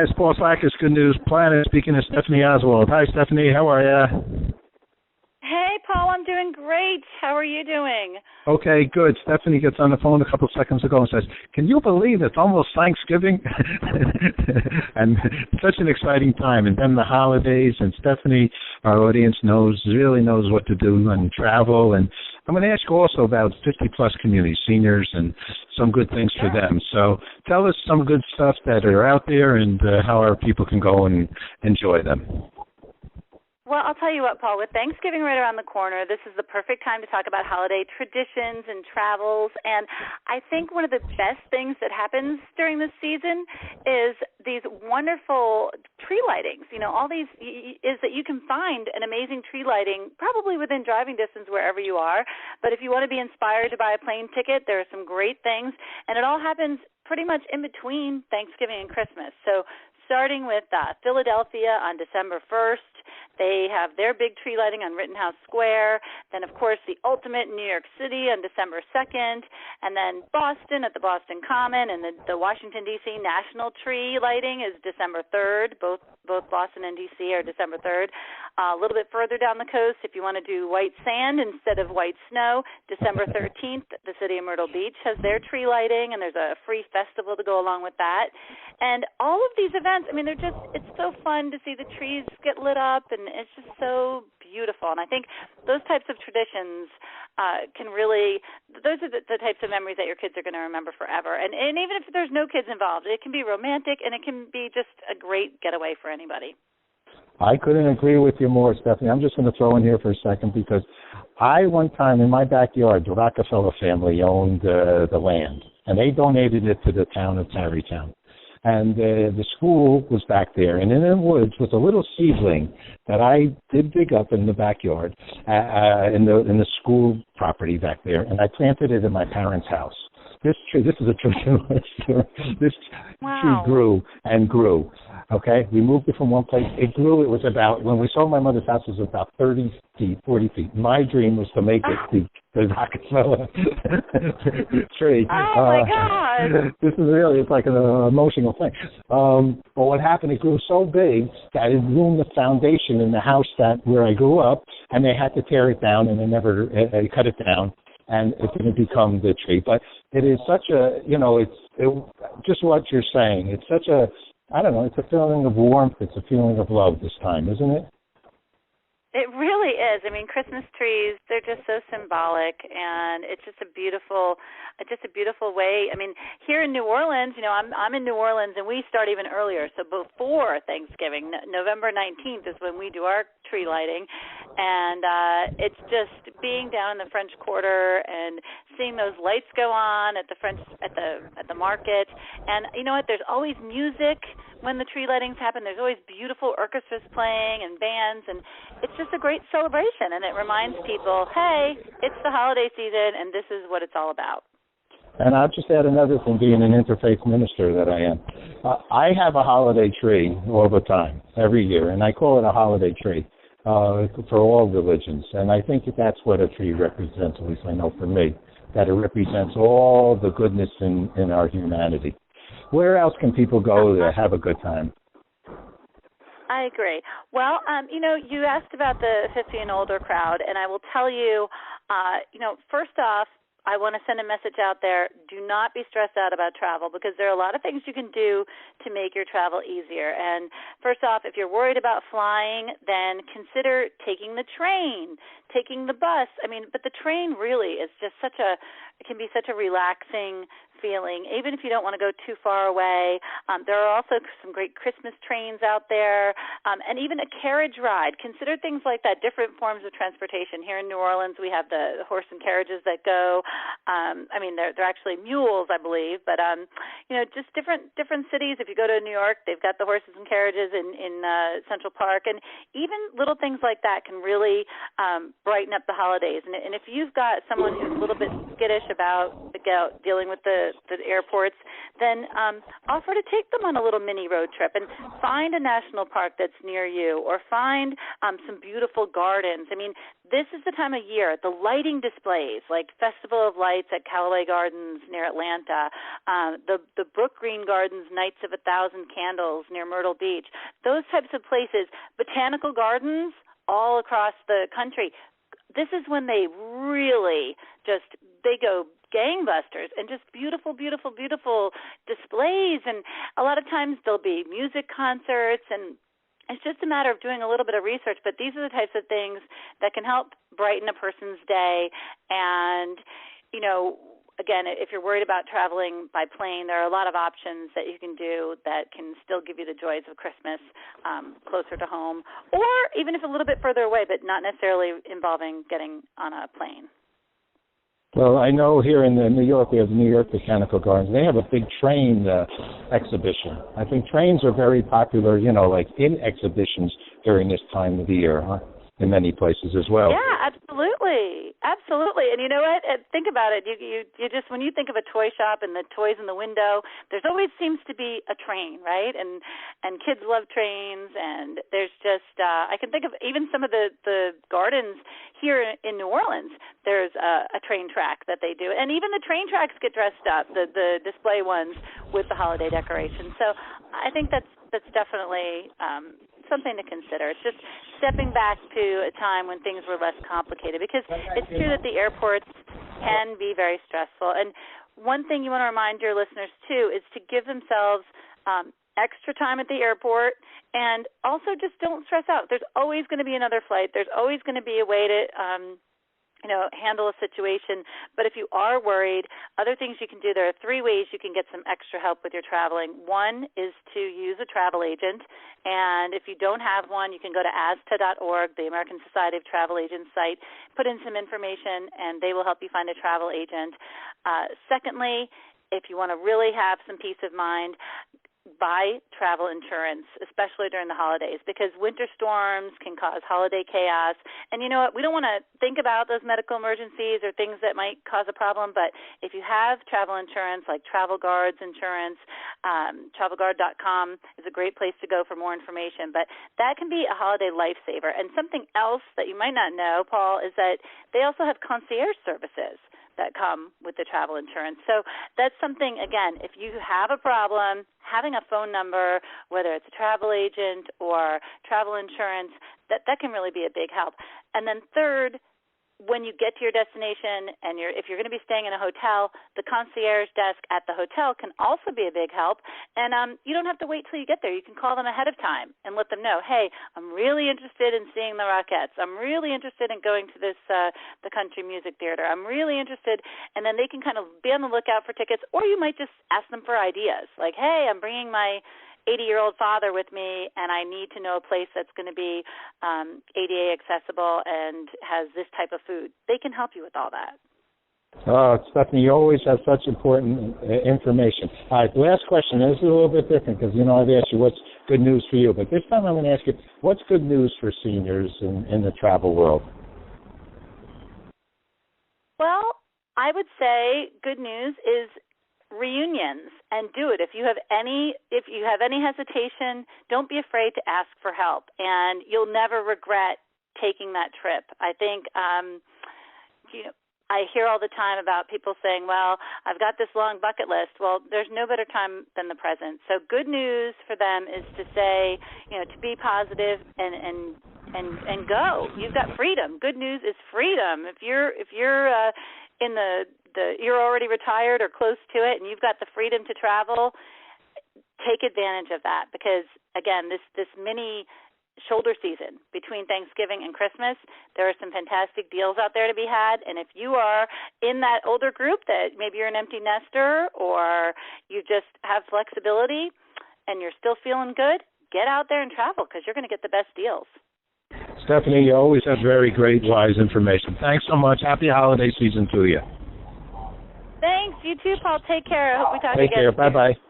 It's Paul Slackers, Good News Planet, speaking to Stephanie Oswald. Hi, Stephanie. How are you? Hey, Paul. I'm doing great. How are you doing? Okay, good. Stephanie gets on the phone a couple of seconds ago and says, can you believe it's almost Thanksgiving? And such an exciting time. And then the holidays, and Stephanie, our audience really knows what to do and travel. And I'm going to ask you also about 50-plus communities, seniors, and some good things for them. So tell us some good stuff that are out there and how our people can go and enjoy them. Well, I'll tell you what, Paul, with Thanksgiving right around the corner, this is the perfect time to talk about holiday traditions and travels. And I think one of the best things that happens during this season is these wonderful tree lightings. You know, all these is that you can find an amazing tree lighting probably within driving distance wherever you are. But if you want to be inspired to buy a plane ticket, there are some great things. And it all happens pretty much in between Thanksgiving and Christmas. So starting with Philadelphia on December 1st. They have their big tree lighting on Rittenhouse Square. Then, of course, the ultimate in New York City on December 2nd. And then Boston at the Boston Common, and the Washington, D.C. National Tree Lighting is December 3rd. Both Boston and D.C. are December 3rd. A little bit further down the coast, if you want to do white sand instead of white snow, December 13th, the city of Myrtle Beach has their tree lighting, and there's a free festival to go along with that. And all of these events, I mean, it's so fun to see the trees get lit up, and it's just so beautiful. And I think those types of traditions those are the types of memories that your kids are going to remember forever. And even if there's no kids involved, it can be romantic, and it can be just a great getaway for anybody. I couldn't agree with you more, Stephanie. I'm just going to throw in here for a second because one time in my backyard, the Rockefeller family owned the land, and they donated it to the town of Tarrytown. And the school was back there, and in the woods was a little seedling that I did dig up in the backyard, in the school property back there, and I planted it in my parents' house. This is a true story. This tree grew and grew. Okay, we moved it from one place. It grew. It was about, when we sold my mother's house, it was about 30 feet, 40 feet. My dream was to make it the Rockefeller tree. Oh, my God. This is really, it's like an emotional thing. But what happened, it grew so big that it ruined the foundation in the house where I grew up, and they had to tear it down, and they cut it down, and it didn't become the tree. But it is such a, just what you're saying. It's such a, I don't know, it's a feeling of warmth. It's a feeling of love this time, isn't it? It really is. I mean, Christmas trees, they're just so symbolic, and it's just a beautiful way. I mean, here in New Orleans, I'm in New Orleans, and we start even earlier. So before Thanksgiving, November 19th is when we do our tree lighting, and it's just being down in the French Quarter and seeing those lights go on at the market. And you know what? There's always music when the tree lightings happen. There's always beautiful orchestras playing and bands, and it's just a great celebration, and it reminds people, hey, it's the holiday season, and this is what it's all about. And I'll just add another thing, being an interfaith minister that I am. I have a holiday tree all the time, every year, and I call it a holiday tree for all religions. And I think that's what a tree represents, at least I know for me, that it represents all the goodness in our humanity. Where else can people go to have a good time? I agree. Well, you asked about the 50 and older crowd, and I will tell you, first off, I want to send a message out there. Do not be stressed out about travel, because there are a lot of things you can do to make your travel easier. And first off, if you're worried about flying, then consider taking the train, taking the bus. I mean, but the train really is just it can be such a relaxing feeling, even if you don't want to go too far away. There are also some great Christmas trains out there, and even a carriage ride. Consider things like that, different forms of transportation. Here in New Orleans, we have the horse and carriages that go. They're actually mules, I believe, but just different cities. If you go to New York, they've got the horses and carriages in Central Park, and even little things like that can really brighten up the holidays. And if you've got someone who's a little bit skittish about dealing with the airports, then offer to take them on a little mini road trip and find a national park that's near you, or find some beautiful gardens. I mean, this is the time of year. The lighting displays, like Festival of Lights at Callaway Gardens near Atlanta, the Brook Green Gardens Nights of 1,000 Candles near Myrtle Beach, those types of places, botanical gardens all across the country. This is when they really they go gangbusters, and just beautiful, beautiful, beautiful displays. And a lot of times there'll be music concerts, and it's just a matter of doing a little bit of research. But these are the types of things that can help brighten a person's day. And, you know, again, if you're worried about traveling by plane, there are a lot of options that you can do that can still give you the joys of Christmas closer to home, or even if a little bit further away, but not necessarily involving getting on a plane. Well, I know here in New York, we have the New York Botanical Gardens. They have a big train exhibition. I think trains are very popular, you know, like in exhibitions during this time of the year, huh? In many places as well. Yeah, absolutely. Absolutely. And you know what? Think about it. You just, when you think of a toy shop and the toys in the window, there's always seems to be a train, right? And kids love trains, and there's just I can think of even some of the gardens here in New Orleans. There's a train track that they do. And even the train tracks get dressed up, the display ones, with the holiday decorations. So I think that's definitely something to consider. It's just stepping back to a time when things were less complicated, because it's true that the airports can be very stressful. And one thing you want to remind your listeners, too, is to give themselves extra time at the airport, and also just don't stress out. There's always going to be another flight. There's always going to be a way to handle a situation. But if you are worried, other things you can do, there are 3 ways you can get some extra help with your traveling. One is to use a travel agent. And if you don't have one, you can go to ASTA.org, the American Society of Travel Agents site, put in some information, and they will help you find a travel agent. Secondly, if you want to really have some peace of mind, buy travel insurance, especially during the holidays, because winter storms can cause holiday chaos. And you know what? We don't want to think about those medical emergencies or things that might cause a problem, but if you have travel insurance, like TravelGuard's insurance, TravelGuard.com is a great place to go for more information. But that can be a holiday lifesaver. And something else that you might not know, Paul, is that they also have concierge services that come with the travel insurance. So that's something, again, if you have a problem, having a phone number, whether it's a travel agent or travel insurance, that can really be a big help. And then third, when you get to your destination and if you're going to be staying in a hotel, the concierge desk at the hotel can also be a big help. And you don't have to wait till you get there. You can call them ahead of time and let them know, hey, I'm really interested in seeing the Rockettes. I'm really interested in going to this the Country Music Theater. I'm really interested. And then they can kind of be on the lookout for tickets, or you might just ask them for ideas. Like, hey, I'm bringing my 80-year-old father with me, and I need to know a place that's going to be ADA accessible and has this type of food. They can help you with all that. Oh, Stephanie, you always have such important information. All right, the last question, this is a little bit different because, you know, I've asked you what's good news for you, but this time I'm going to ask you, what's good news for seniors in the travel world? Well, I would say good news is reunions, and do it. If you have any hesitation, don't be afraid to ask for help, and you'll never regret taking that trip. I think I hear all the time about people saying, well, I've got this long bucket list. Well, there's no better time than the present. So good news for them is to say, to be positive and go. You've got freedom. Good news is freedom. If you're in you're already retired or close to it and you've got the freedom to travel, take advantage of that, because again, this mini shoulder season between Thanksgiving and Christmas, there are some fantastic deals out there to be had. And if you are in that older group that maybe you're an empty nester or you just have flexibility and you're still feeling good, get out there and travel, because you're going to get the best deals. Stephanie, you always have very great, wise information. Thanks so much. Happy holiday season to you. Thanks. You too, Paul. Take care. I hope we talk again. Take care. Bye-bye.